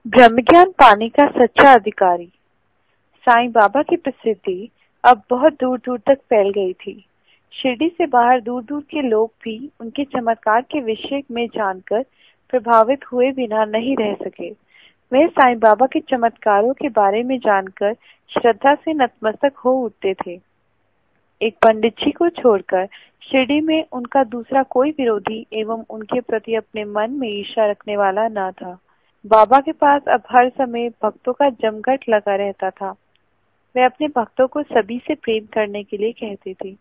ब्रह्मज्ञान पाने का सच्चा अधिकारी। साईं बाबा की प्रसिद्धि अब बहुत दूर दूर तक फैल गई थी। शिरडी से बाहर दूर दूर के लोग भी उनके चमत्कार के विषय में जानकर प्रभावित हुए बिना नहीं रह सके। वे साईं बाबा के चमत्कारों के बारे में जानकर श्रद्धा से नतमस्तक हो उठते थे। एक पंडित जी को छोड़कर शिरडी में उनका दूसरा कोई विरोधी एवं उनके प्रति अपने मन में ईर्ष्या रखने वाला न था। बाबा के पास अब हर समय भक्तों का जमघट लगा रहता था। वे अपने भक्तों को सभी से प्रेम करने के लिए कहते थे।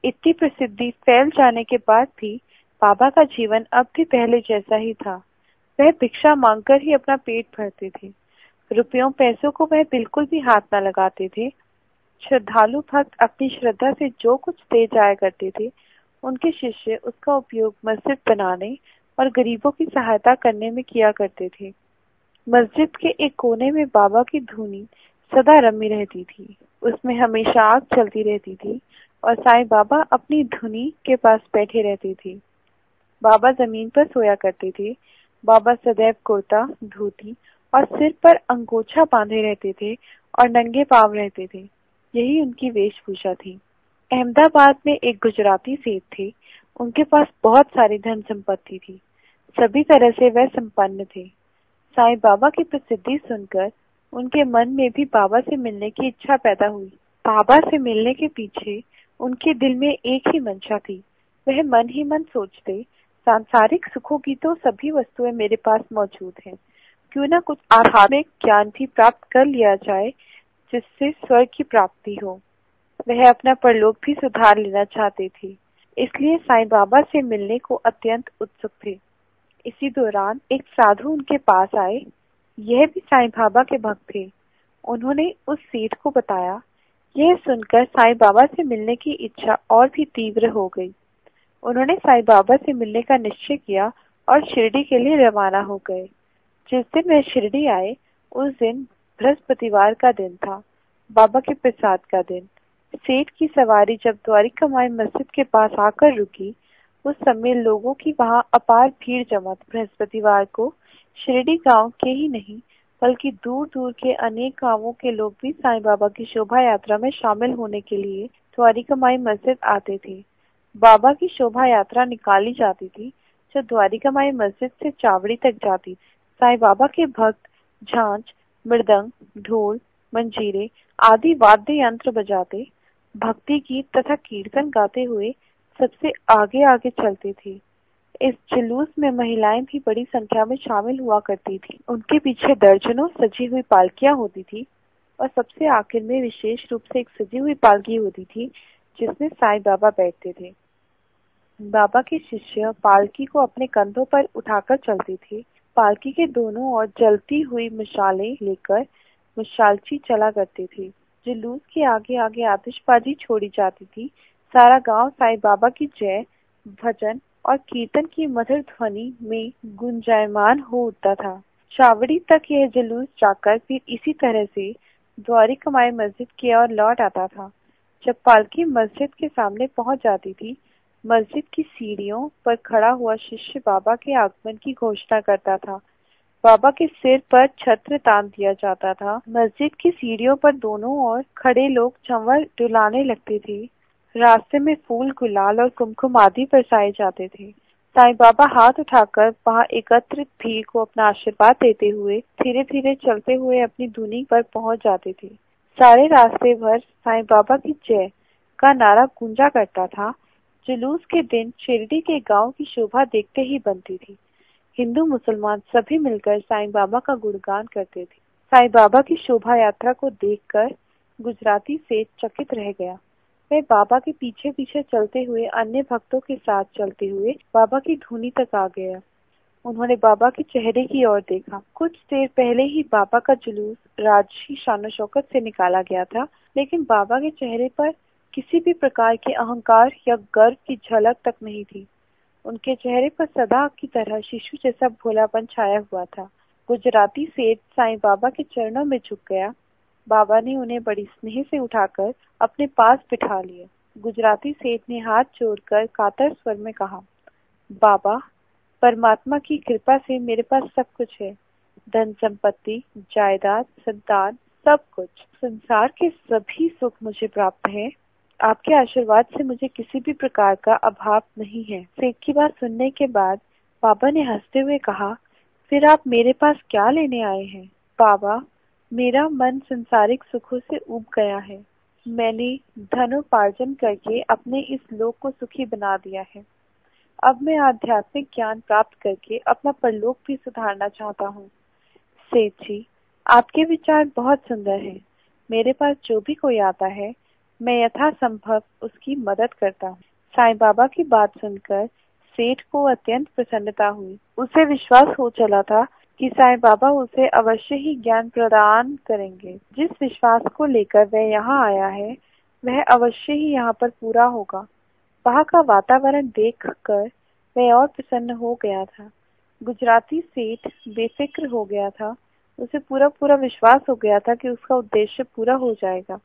इतनी प्रसिद्धि फैल जाने के बाद भी बाबा का जीवन अब भी पहले जैसा ही था। वह भिक्षा मांगकर ही अपना पेट भरते थे। रुपयों पैसों को वह बिल्कुल भी हाथ न लगाते थे। श्रद्धालु भक्त अपनी श्रद्धा से जो कुछ दे जाया करते थे, उनके शिष्य उसका उपयोग मस्जिद बनाने और गरीबों की सहायता करने में किया करते थे। मस्जिद के एक कोने में बाबा की धूनी सदा रमी रहती थी। उसमें हमेशा आग चलती रहती थी और साईं बाबा अपनी धुनी के पास बैठे रहते थे। बाबा जमीन पर सोया करते थे। बाबा सदैव कुर्ता, धोती और सिर पर अंगोछा बांधे रहते थे और नंगे पांव रहते थे। यही उनकी वेशभूषा थी। अहमदाबाद में एक गुजराती सेठ थे। उनके पास बहुत सारी धन संपत्ति थी। सभी तरह से वह संपन्न थे। साईं बाबा की प्रसिद्धि सुनकर उनके मन में भी बाबा से मिलने की इच्छा पैदा हुई। बाबा से मिलने के पीछे उनके दिल में एक ही मंशा थी। वह मन ही मन सोचते, सांसारिक सुखों की तो सभी वस्तुएं मेरे पास मौजूद हैं, क्यों न कुछ आध्यात्मिक ज्ञान भी प्राप्त कर लिया जाए जिससे स्वर्ग की प्राप्ति हो। वह अपना परलोक भी सुधार लेना चाहते थे, इसलिए साईं बाबा से मिलने को अत्यंत उत्सुक थे। इसी दौरान एक साधु उनके पास आए। यह भी साईं बाबा के भक्त थे। उन्होंने उस सेठ को बताया। यह सुनकर साईं बाबा से मिलने की इच्छा और भी तीव्र हो गई। उन्होंने साईं बाबा से मिलने का निश्चय किया और शिरडी के लिए रवाना हो गए। जिस दिन वे शिरडी आए, उस दिन बृहस्पतिवार का दिन था, बाबा के प्रसाद का दिन। सेठ की सवारी जब द्वारिका माई मस्जिद के पास आकर रुकी, उस समय लोगों की वहां अपार भीड़ जमा थी। बृहस्पतिवार को शिरडी गांव के ही नहीं बल्कि दूर दूर के अनेक गांवों के लोग भी साईं बाबा की शोभा यात्रा में शामिल होने के लिए द्वारिका माई मस्जिद आते थे। बाबा की शोभा यात्रा निकाली जाती थी जो द्वारिका माई मस्जिद से चावड़ी तक जाती। साईं बाबा के भक्त झांझ, मृदंग, ढोल, मंजीरे आदि वाद्य यंत्र बजाते, भक्ति गीत तथा कीर्तन गाते हुए सबसे आगे आगे चलते थे। इस जुलूस में महिलाएं भी बड़ी संख्या में शामिल हुआ करती थी। उनके पीछे दर्जनों सजी हुई पालकियां होती थी और सबसे आखिर में विशेष रूप से एक सजी हुई पालकी होती थी जिसमें साईं बाबा बैठते थे। बाबा के शिष्य पालकी को अपने कंधों पर उठाकर चलते थे। पालकी के दोनों ओर जलती हुई मशालें लेकर मशालची चला करते थे। जुलूस के आगे आगे आतिशबाजी छोड़ी जाती थी। सारा गांव साईं बाबा की जय, भजन और कीर्तन की मधुर ध्वनि में गुंजायमान हो उठता था। चावड़ी तक यह जुलूस जाकर फिर इसी तरह से द्वारिका माई मस्जिद की ओर लौट आता था। जब पालकी मस्जिद के सामने पहुंच जाती थी, मस्जिद की सीढ़ियों पर खड़ा हुआ शिष्य बाबा के आगमन की घोषणा करता था। बाबा के सिर पर छत्र तान दिया जाता था। मस्जिद की सीढ़ियों पर दोनों ओर खड़े लोग चंवर डुलाने लगते थे। रास्ते में फूल, गुलाल और कुमकुम आदि बरसाए जाते थे। साईं बाबा हाथ उठाकर वहां एकत्रित भीड़ को अपना आशीर्वाद देते हुए धीरे धीरे चलते हुए अपनी धुनी पर पहुंच जाते थे। सारे रास्ते भर साईं बाबा की जय का नारा गूंजा करता था। जुलूस के दिन शिरडी के गांव की शोभा देखते ही बनती थी। हिंदू मुसलमान सभी मिलकर साईं बाबा का गुणगान करते थे। साईं बाबा की शोभा यात्रा को देखकर गुजराती सेठ चकित रह गया। वह बाबा के पीछे पीछे चलते हुए अन्य भक्तों के साथ चलते हुए बाबा की धुनी तक आ गया। उन्होंने बाबा के चेहरे की ओर देखा। कुछ देर पहले ही बाबा का जुलूस राजसी शान शौकत से निकाला गया था, लेकिन बाबा के चेहरे पर किसी भी प्रकार के अहंकार या गर्व की झलक तक नहीं थी। उनके चेहरे पर सदा की तरह शिशु जैसा भोलापन छाया हुआ था। गुजराती सेठ साईं बाबा के चरणों में झुक गया। बाबा ने उन्हें बड़ी स्नेह से उठाकर अपने पास बिठा लिया। गुजराती सेठ ने हाथ जोड़कर कातर स्वर में कहा, बाबा, परमात्मा की कृपा से मेरे पास सब कुछ है। धन संपत्ति, जायदाद, संतान, सब कुछ। संसार के सभी सुख मुझे प्राप्त है। आपके आशीर्वाद से मुझे किसी भी प्रकार का अभाव नहीं है। सेठ की बात सुनने के बाद बाबा ने हंसते हुए कहा, फिर आप मेरे पास क्या लेने आए हैं? बाबा, मेरा मन संसारिक सुखों से ऊब गया है। मैंने धनोपार्जन करके अपने इस लोक को सुखी बना दिया है। अब मैं आध्यात्मिक ज्ञान प्राप्त करके अपना परलोक भी सुधारना चाहता हूँ। सेठ जी, आपके विचार बहुत सुंदर हैं। मेरे पास जो भी कोई आता है, मैं यथासंभव उसकी मदद करता हूँ। साईं बाबा की बात सुनकर सेठ को अत्यंत प्रसन्नता हुई। उसे विश्वास हो चला था कि साईं बाबा उसे अवश्य ही ज्ञान प्रदान करेंगे। जिस विश्वास को लेकर वह यहाँ आया है, वह अवश्य ही यहाँ पर पूरा होगा। वहाँ का वातावरण देखकर वह और प्रसन्न हो गया था। गुजराती सेठ बेफिक्र हो गया था। उसे पूरा पूरा विश्वास हो गया था कि उसका उद्देश्य पूरा हो जाएगा।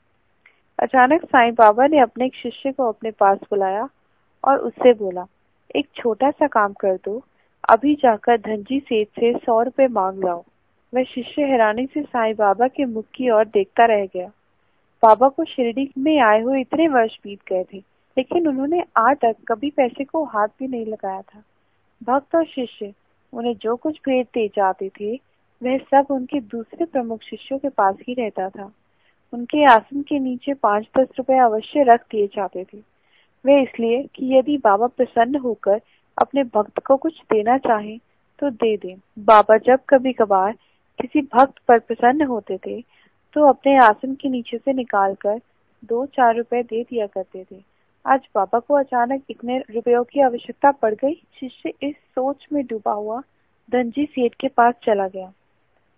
अचानक साईं बाबा ने अपने एक शिष्य को अपने पास बुलाया और उससे बोला, एक छोटा सा काम कर दो, अभी जाकर धनजी सेठ से 100 रुपए मांग लाओ। वह शिष्य हैरानी से साईं बाबा के मुख की ओर देखता रह गया। बाबा को शिरडी में आए हुए इतने वर्ष बीत गए थे, लेकिन उन्होंने आज तक कभी पैसे को हाथ भी नहीं लगाया था। भक्त और शिष्य उन्हें जो कुछ भेंट दे जाते थे, वह सब उनके दूसरे प्रमुख शिष्यों के पास ही रहता था। उनके आसन के नीचे 5-10 रुपए अवश्य रख दिए जाते थे। वे इसलिए कि यदि बाबा प्रसन्न होकर अपने भक्त को कुछ देना चाहे तो दे दें। बाबा जब कभी कभार किसी भक्त पर प्रसन्न होते थे तो अपने आसन के नीचे से निकालकर 2-4 रुपए दे दिया करते थे। आज बाबा को अचानक इतने रुपयों की आवश्यकता पड़ गई। शिष्य इस सोच में डूबा हुआ धनजी सेठ के पास चला गया।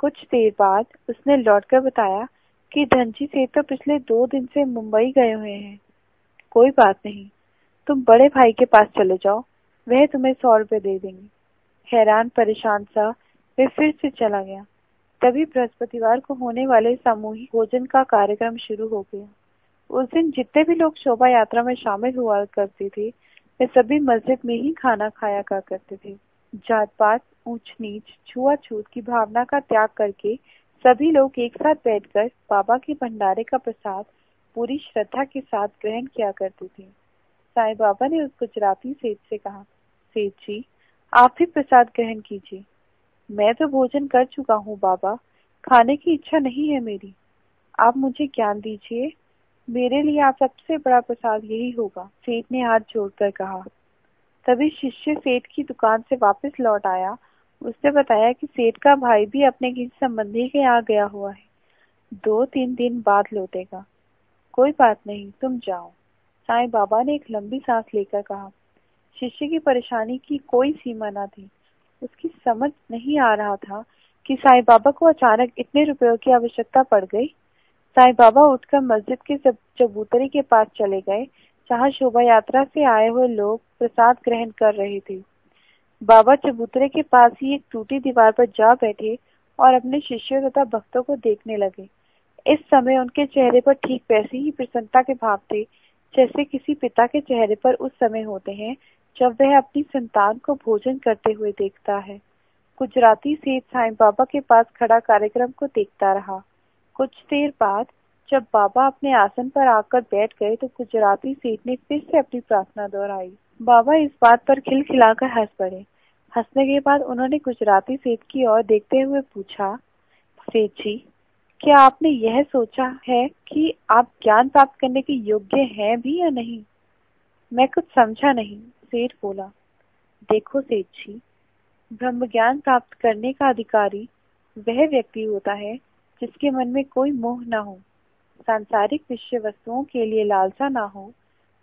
कुछ देर बाद उसने लौटकर बताया कि धनजी सेठ तो पिछले 2 दिन से मुंबई गए हुए हैं। कोई बात नहीं, तुम बड़े भाई के पास चले जाओ, वह तुम्हें 100 रुपए दे देंगे। हैरान परेशान सा वह फिर से चला गया। तभी बृहस्पतिवार को होने वाले सामूहिक भोजन का कार्यक्रम शुरू हो गया। उस दिन जितने भी लोग शोभा यात्रा में शामिल हुआ करते थे, वे सभी मस्जिद में ही खाना खाया करते थे। जात पात, ऊंच नीच, छुआछूत की भावना का त्याग करके सभी लोग एक साथ बैठकर बाबा के भंडारे का प्रसाद पूरी श्रद्धा के साथ ग्रहण किया करते थे। साईं बाबा ने उस गुजराती सेठ से कहा, सेठ जी, आप भी प्रसाद ग्रहण कीजिए। मैं तो भोजन कर चुका हूँ बाबा, खाने की इच्छा नहीं है मेरी। आप मुझे ज्ञान दीजिए, मेरे लिए आप सबसे बड़ा प्रसाद यही होगा। सेठ ने हाथ जोड़कर कहा। तभी शिष्य सेठ की दुकान से वापस लौट आया। उसने बताया कि सेठ का भाई भी अपने किसी संबंधी के यहाँ गया हुआ है, 2-3 दिन बाद लौटेगा। कोई बात नहीं, तुम जाओ। साईं बाबा ने एक लंबी सांस लेकर कहा। शिष्य की परेशानी की कोई सीमा न थी। उसकी समझ नहीं आ रहा था कि साईं बाबा को अचानक इतने रुपयों की आवश्यकता पड़ गई। साईं बाबा उठकर मस्जिद के चबूतरे के पास चले गए, जहाँ शोभा यात्रा से आए हुए लोग प्रसाद ग्रहण कर रहे थे। बाबा चबूतरे के पास ही एक टूटी दीवार पर जा बैठे और अपने शिष्यों तथा भक्तों को देखने लगे। इस समय उनके चेहरे पर ठीक वैसी ही प्रसन्नता के भाव थे जैसे किसी पिता के चेहरे पर उस समय होते हैं जब वह अपनी संतान को भोजन करते हुए देखता है। गुजराती सेठ साईं बाबा के पास खड़ा कार्यक्रम को देखता रहा। कुछ देर बाद जब बाबा अपने आसन पर आकर बैठ गए तो गुजराती सेठ ने फिर से अपनी प्रार्थना दोहराई। बाबा इस बात पर खिलखिलाकर हंस पड़े। हंसने के बाद उन्होंने गुजराती सेठ की ओर देखते हुए पूछा, सेठ जी, क्या आपने यह सोचा है कि आप ज्ञान प्राप्त करने के योग्य हैं भी या नहीं? मैं कुछ समझा नहीं। सेठ बोला, देखो सेठ जी, ब्रह्म ज्ञान प्राप्त करने का अधिकारी वह व्यक्ति होता है जिसके मन में कोई मोह न हो, सांसारिक विषय वस्तुओं के लिए लालसा ना हो,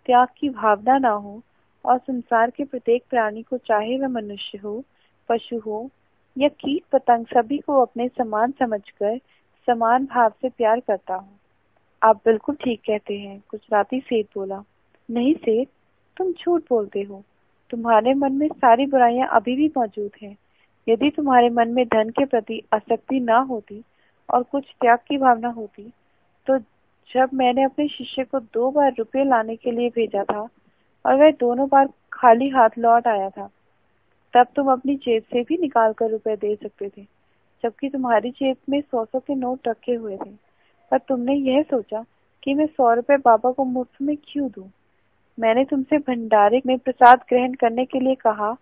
त्याग की भावना ना हो और संसार के प्रत्येक प्राणी को, चाहे वह मनुष्य हो, पशु हो या कीट पतंग, सभी को अपने समान समझकर समान भाव से प्यार करता हो। आप बिल्कुल ठीक कहते हैं, गुजराती सेठ बोला। नहीं सेठ, तुम झूठ बोलते हो। तुम्हारे मन में सारी बुराइयां अभी भी मौजूद हैं। यदि तुम्हारे मन में धन के प्रति आसक्ति ना होती और कुछ त्याग की भावना होती, तो जब मैंने अपने शिष्य को 2 बार रुपये लाने के लिए भेजा था और वह दोनों बार खाली हाथ लौट आया था, तब तुम अपनी जेब से भी निकाल कर रुपए दे सकते थे। जबकि तुम्हारी जेब में 100 के नोट रखे हुए थे। पर तुमने यह सोचा कि मैं 100 रुपए बाबा को मुफ्त में क्यों दूं? मैंने तुमसे भंडारे में प्रसाद ग्रहण करने के लिए कहा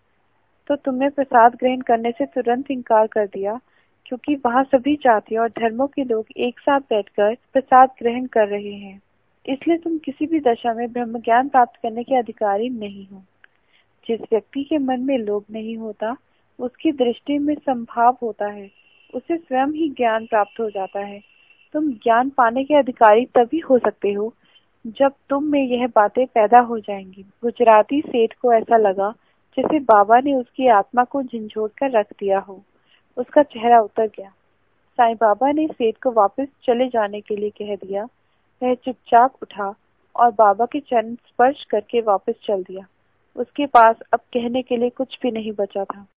तो तुमने प्रसाद ग्रहण करने से तुरंत इनकार कर दिया, क्योंकि वहाँ सभी जातियों और धर्मों के लोग एक साथ बैठकर प्रसाद ग्रहण कर रहे हैं। इसलिए तुम किसी भी दशा में ब्रह्म ज्ञान प्राप्त करने के अधिकारी नहीं हो। जिस व्यक्ति के मन में लोभ नहीं होता, उसकी दृष्टि में संभाव होता है, उसे स्वयं ही ज्ञान प्राप्त हो जाता है। तुम ज्ञान पाने के अधिकारी तभी हो सकते हो जब तुम में यह बातें पैदा हो जाएंगी। गुजराती सेठ को ऐसा लगा जैसे बाबा ने उसकी आत्मा को झंझोड़ कर रख दिया हो। उसका चेहरा उतर गया। साईं बाबा ने सेठ को वापस चले जाने के लिए कह दिया। वह चुपचाप उठा और बाबा के चरण स्पर्श करके वापस चल दिया। उसके पास अब कहने के लिए कुछ भी नहीं बचा था।